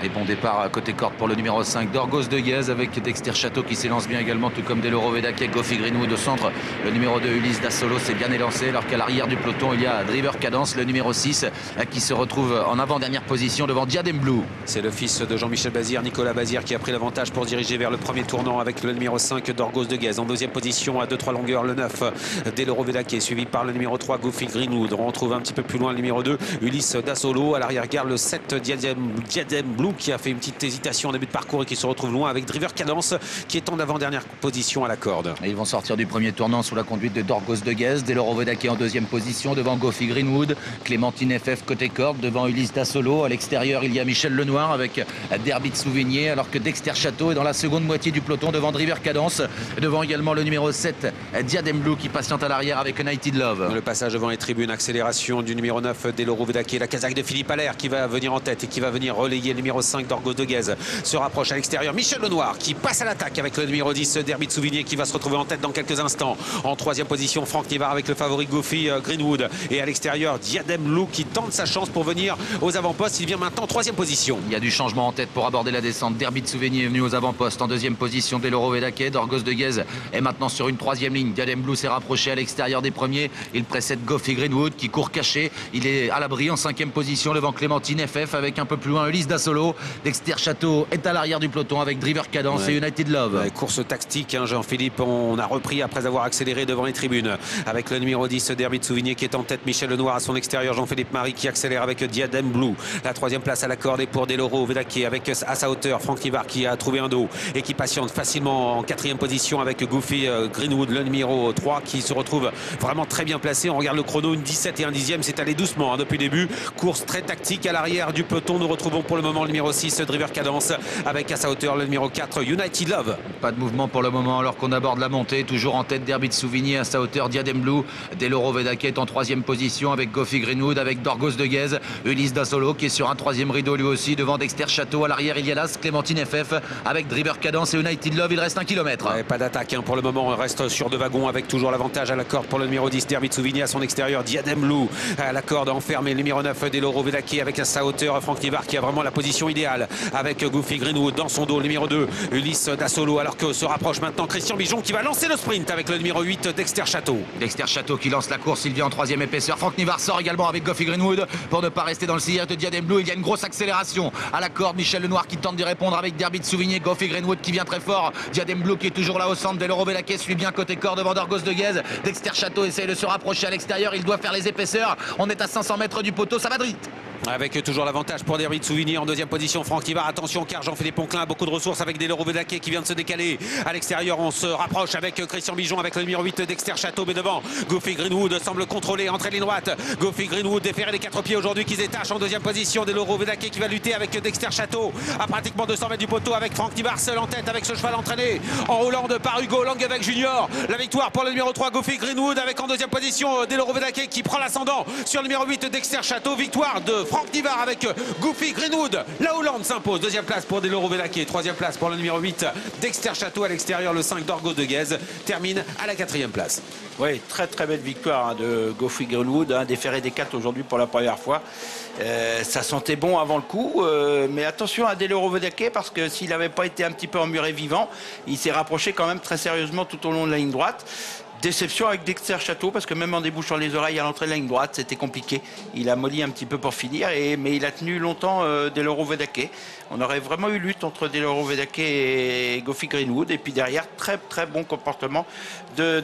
Et bon départ côté corde pour le numéro 5 d'Orgos de Guez avec Dexter Château qui s'élance bien également, tout comme Deloro Vedake, Goffy Greenwood au centre. Le numéro 2 Ulysse Dassolo s'est bien élancé, alors qu'à l'arrière du peloton il y a Driver Cadence, le numéro 6 qui se retrouve en avant-dernière position devant Diadem Blue. C'est le fils de Jean-Michel Bazir, Nicolas Bazir, qui a pris l'avantage pour diriger vers le premier tournant avec le numéro 5 d'Orgos de Guez. En deuxième position à 2-3 longueurs le 9 Deloro Vedake, suivi par le numéro 3 Goffy Greenwood. On retrouve un petit peu plus loin le numéro 2 Ulysse Dassolo. À l'arrière-garde le 7 Diadem Blue qui a fait une petite hésitation en début de parcours et qui se retrouve loin avec Driver Cadence qui est en avant-dernière position à la corde. Et ils vont sortir du premier tournant sous la conduite de Dorgos de Guez. Deloro Vedake en deuxième position devant Goffy Greenwood. Clémentine FF côté corde devant Ulysse Dassolo. À l'extérieur il y a Michel Lenoir avec Derby de Souvigné, alors que Dexter Château est dans la seconde moitié du peloton devant Driver Cadence. Devant également le numéro 7 Diadem Blue qui patiente à l'arrière avec United Love. Le passage devant les tribunes, accélération du numéro 9 Deloro Vedake, la casaque de Philippe Allaire qui va venir en tête et qui va venir relayer le numéro 5 d'Orgos de Guez. Se rapproche à l'extérieur Michel Lenoir qui passe à l'attaque avec le numéro 10 Derby de Souvigné qui va se retrouver en tête dans quelques instants. En troisième position Franck Nivard avec le favori Goffy Greenwood, et à l'extérieur Diadem Blue qui tente sa chance pour venir aux avant-postes. Il vient maintenant en troisième position. Il y a du changement en tête pour aborder la descente. Derby de Souvigné est venu aux avant-postes en deuxième position. Deloro Vedake, Dorgos de Guez est maintenant sur une troisième ligne. Diadem Blue s'est rapproché à l'extérieur des premiers. Il précède Goffy Greenwood qui court caché. Il est à l'abri en cinquième position devant Clémentine FF avec un peu plus loin Ulysse Dassolo. Dexter Château est à l'arrière du peloton avec Driver Cadence et United Love. Course tactique, hein, Jean-Philippe. On a repris après avoir accéléré devant les tribunes avec le numéro 10 Derby de Souvigné qui est en tête. Michel Lenoir à son extérieur. Jean-Philippe Marie qui accélère avec Diadem Blue. La troisième place à la corde est pour Deloro Vedake avec à sa hauteur Franck Nivard qui a trouvé un dos et qui patiente facilement en quatrième position avec Goffy Greenwood, le numéro 3 qui se retrouve vraiment très bien placé. On regarde le chrono, une 17 et un dixième, c'est allé doucement hein, depuis le début. Course très tactique à l'arrière du peloton. Nous retrouvons pour le moment le numéro 6 Driver Cadence avec à sa hauteur le numéro 4 United Love. Pas de mouvement pour le moment alors qu'on aborde la montée. Toujours en tête Derby de Souvigné, à sa hauteur Diadem Blue. Deloro Vedake est en troisième position avec Goffy Greenwood, avec Dorgos de Guez. Ulysse Dassolo qui est sur un troisième rideau lui aussi devant Dexter Château. À l'arrière il y a là Clémentine FF avec Driver Cadence et United Love. Il reste 1 km. Pas d'attaque hein, pour le moment. On reste sur 2 wagons avec toujours l'avantage à la corde pour le numéro 10 Derby de Souvigné. À son extérieur Diadem Blue à la corde enfermée. Le numéro 9 Deloro Vedake avec à sa hauteur Franck Nivard qui a vraiment la position idéale avec Goffy Greenwood dans son dos. Le numéro 2 Ulysse Dassolo, alors que se rapproche maintenant Christian Bijon qui va lancer le sprint avec le numéro 8 Dexter Château. Dexter Château qui lance la course, il vient en troisième épaisseur. Franck Nivard sort également avec Goffy Greenwood pour ne pas rester dans le sillage de Diadem Blue. Il y a une grosse accélération à la corde. Michel Lenoir qui tente d'y répondre avec Derby de Souvigné. Goffy Greenwood qui vient très fort. Diadem Blue qui est toujours là au centre. Deloro Vedake suit bien côté corde devant Dorgos de Guez. Dexter Château essaye de se rapprocher à l'extérieur. Il doit faire les épaisseurs. On est à 500 mètres du poteau, ça va vite. Avec toujours l'avantage pour Derby de Souvigné. En deuxième position Franck Nivard, attention car Jean-Philippe Ponclin a beaucoup de ressources avec Deloro Vedake qui vient de se décaler à l'extérieur. On se rapproche avec Christian Bijon avec le numéro 8 Dexter Château, mais devant Goffy Greenwood semble contrôler, entrée ligne droite. Goffy Greenwood déféré les 4 pieds aujourd'hui qui se détache en deuxième position. Deloro Vedake qui va lutter avec Dexter Château à pratiquement 200 mètres du poteau avec Franck Nivard seul en tête avec ce cheval entraîné en Hollande par Hugo Langevec Junior. La victoire pour le numéro 3 Goffy Greenwood avec en deuxième position Deloro Vedake qui prend l'ascendant sur le numéro 8 Dexter Château. Victoire de Franck Nivard avec Goffy Greenwood. La Hollande s'impose. Deuxième place pour Deloro Vedake. Troisième place pour le numéro 8 Dexter Château. À l'extérieur le 5 d'Orgos de Guez termine à la 4e place. Oui, très très belle victoire hein, de Goffy Greenwood, hein, déféré des 4 aujourd'hui pour la première fois. Ça sentait bon avant le coup, mais attention à Deloro Vedake parce que s'il n'avait pas été un petit peu emmuré vivant, il s'est rapproché quand même très sérieusement tout au long de la ligne droite. Déception avec Dexter Château parce que même en débouchant les oreilles à l'entrée de la ligne droite, c'était compliqué. Il a molli un petit peu pour finir, mais il a tenu longtemps Deloro Vedake. On aurait vraiment eu lutte entre Deloro Vedake et Goffy Greenwood. Et puis derrière, très très bon comportement de